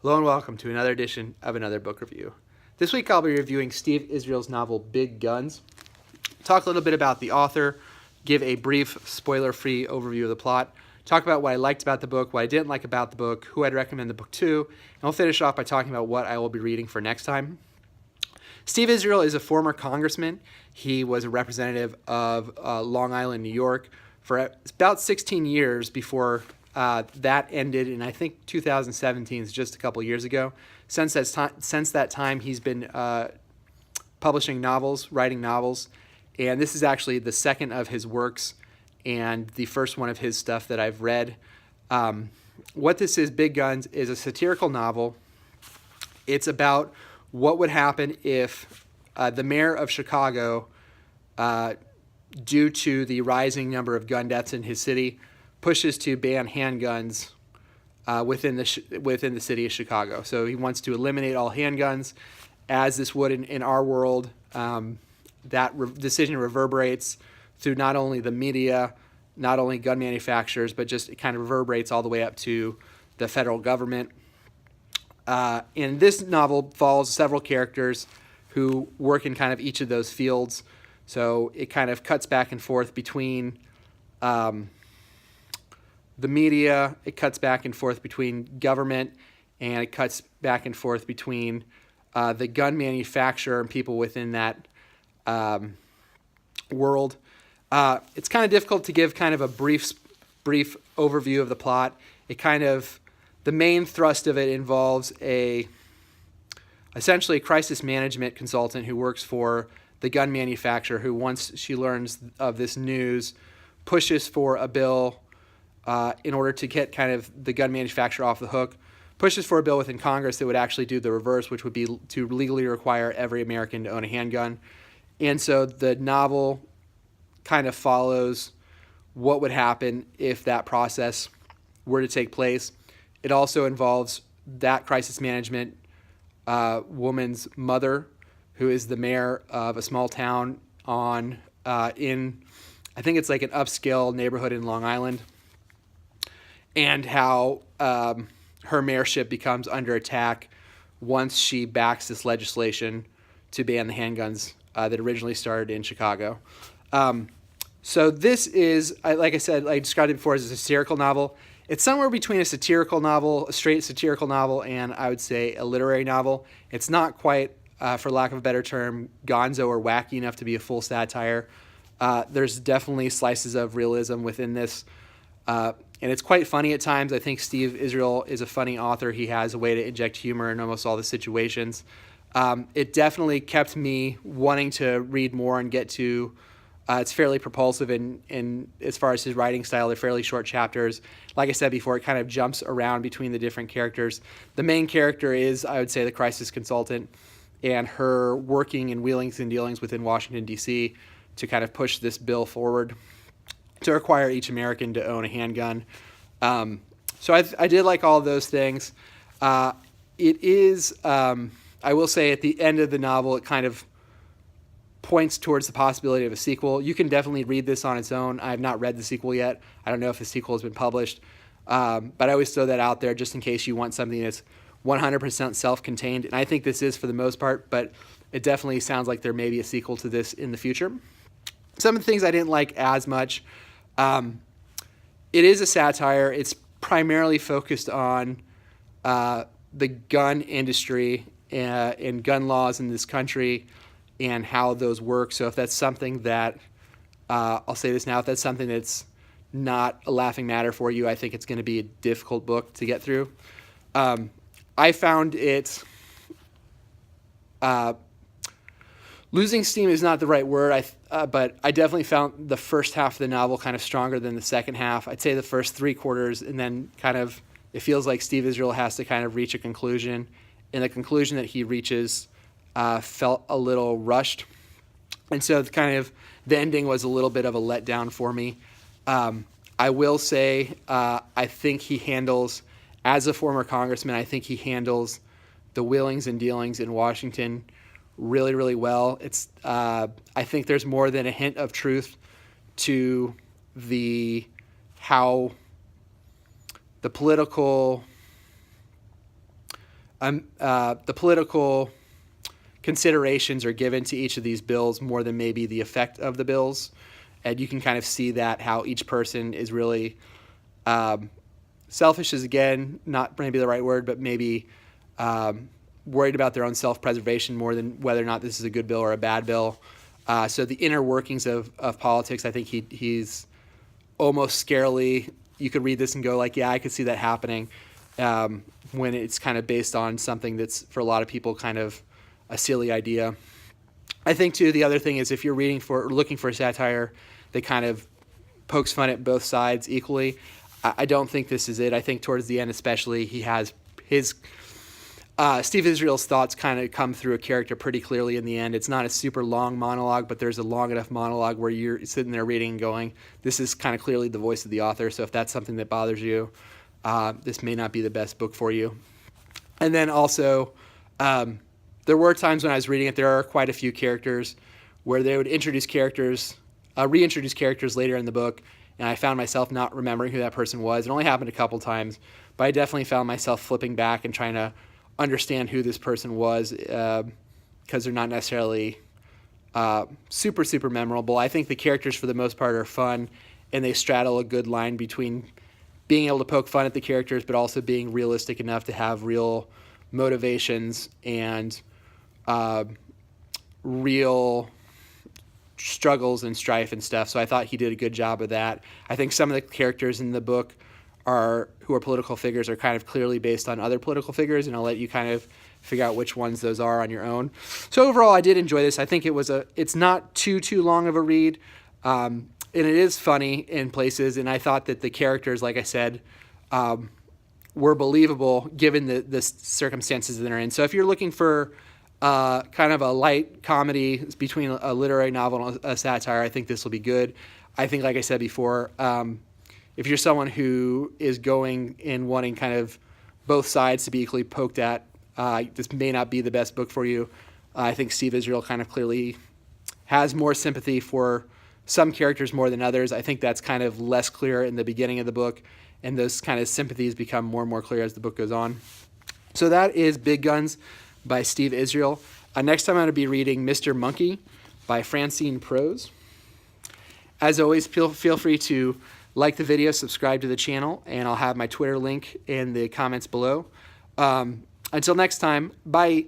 Hello and welcome to another edition of Another Book Review. This week I'll be reviewing Steve Israel's novel Big Guns, talk a little bit about the author, give a brief spoiler-free overview of the plot, talk about what I liked about the book, what I didn't like about the book, who I'd recommend the book to, and we'll finish off by talking about what I will be reading for next time. Steve Israel is a former congressman. He was a representative of Long Island, New York for about 16 years before that ended in, I think, 2017, just a couple years ago. Since that time, he's been publishing novels, writing novels, and this is actually the second of his works and the first one of his stuff that I've read. What this is, Big Guns, is a satirical novel. It's about what would happen if the mayor of Chicago, due to the rising number of gun deaths in his city, pushes to ban handguns within the city of Chicago. So he wants to eliminate all handguns, as this would in our world. That decision reverberates through not only the media, not only gun manufacturers, but just it kind of reverberates all the way up to the federal government. And this novel follows several characters who work in kind of each of those fields. So it kind of cuts back and forth between the media, it cuts back and forth between government, and it cuts back and forth between the gun manufacturer and people within that world. It's kind of difficult to give kind of a brief overview of the plot. The main thrust of it involves essentially a crisis management consultant who works for the gun manufacturer, who, once she learns of this news, pushes for a bill in order to get kind of the gun manufacturer off the hook, pushes for a bill within Congress that would actually do the reverse, which would be to legally require every American to own a handgun. And so the novel kind of follows what would happen if that process were to take place. It also involves that crisis management woman's mother, who is the mayor of a small town in, I think it's like an upscale neighborhood in Long Island, and how her mayorship becomes under attack once she backs this legislation to ban the handguns that originally started in Chicago. So this is, like I said, I described it before as a satirical novel. It's somewhere between a satirical novel, a straight satirical novel, and I would say a literary novel. It's not quite, for lack of a better term, gonzo or wacky enough to be a full satire. There's definitely slices of realism within this, and it's quite funny at times. I think Steve Israel is a funny author. He has a way to inject humor in almost all the situations. It definitely kept me wanting to read more and get to. It's fairly propulsive in as far as his writing style. They're fairly short chapters. Like I said before, it kind of jumps around between the different characters. The main character is, I would say, the crisis consultant, and her working in wheelings and dealings within Washington, D.C. to kind of push this bill forward to require each American to own a handgun. So I did like all of those things. It is, I will say, at the end of the novel, it kind of points towards the possibility of a sequel. You can definitely read this on its own. I have not read the sequel yet. I don't know if the sequel has been published, but I always throw that out there just in case you want something that's 100% self-contained, and I think this is for the most part, but it definitely sounds like there may be a sequel to this in the future. Some of the things I didn't like as much, it is a satire. It's primarily focused on the gun industry and gun laws in this country and how those work. So if that's something that, I'll say this now, if that's something that's not a laughing matter for you, I think it's going to be a difficult book to get through. I found it, losing steam is not the right word, but I definitely found the first half of the novel kind of stronger than the second half. I'd say the first three quarters, and then kind of it feels like Steve Israel has to kind of reach a conclusion, and the conclusion that he reaches felt a little rushed. And so the ending was a little bit of a letdown for me. I will say I think he handles, as a former congressman, I think he handles the wheelings and dealings in Washington really, really well. I think there's more than a hint of truth to how the political the political considerations are given to each of these bills more than maybe the effect of the bills. And you can kind of see that how each person is really selfish is, again, not maybe the right word, but maybe worried about their own self-preservation more than whether or not this is a good bill or a bad bill. So the inner workings of politics, I think he's almost scarily, you could read this and go like, yeah, I could see that happening, when it's kind of based on something that's for a lot of people kind of a silly idea. I think too, the other thing is if you're looking for a satire that kind of pokes fun at both sides equally, I don't think this is it. I think towards the end especially, he has his Steve Israel's thoughts kind of come through a character pretty clearly in the end. It's not a super long monologue, but there's a long enough monologue where you're sitting there reading and going, this is kind of clearly the voice of the author. So if that's something that bothers you, this may not be the best book for you. And then also, there were times when I was reading it, there are quite a few characters where they would reintroduce characters later in the book, and I found myself not remembering who that person was. It only happened a couple times, but I definitely found myself flipping back and trying to understand who this person was, because they're not necessarily super memorable. I think the characters for the most part are fun, and they straddle a good line between being able to poke fun at the characters but also being realistic enough to have real motivations and real struggles and strife and stuff. So I thought he did a good job of that. I think some of the characters in the book who are political figures are kind of clearly based on other political figures, and I'll let you kind of figure out which ones those are on your own. So overall, I did enjoy this. I think it's not too long of a read, and it is funny in places, and I thought that the characters, like I said, were believable given the circumstances that they're in. So if you're looking for kind of a light comedy between a literary novel and a satire, I think this will be good. I think, like I said before, if you're someone who is going and wanting kind of both sides to be equally poked at, this may not be the best book for you. I think Steve Israel kind of clearly has more sympathy for some characters more than others. I think that's kind of less clear in the beginning of the book, and those kind of sympathies become more and more clear as the book goes on. So that is Big Guns by Steve Israel. Next time I'm going to be reading Mr. Monkey by Francine Prose. As always, feel free to like the video, subscribe to the channel, and I'll have my Twitter link in the comments below. Until next time, bye.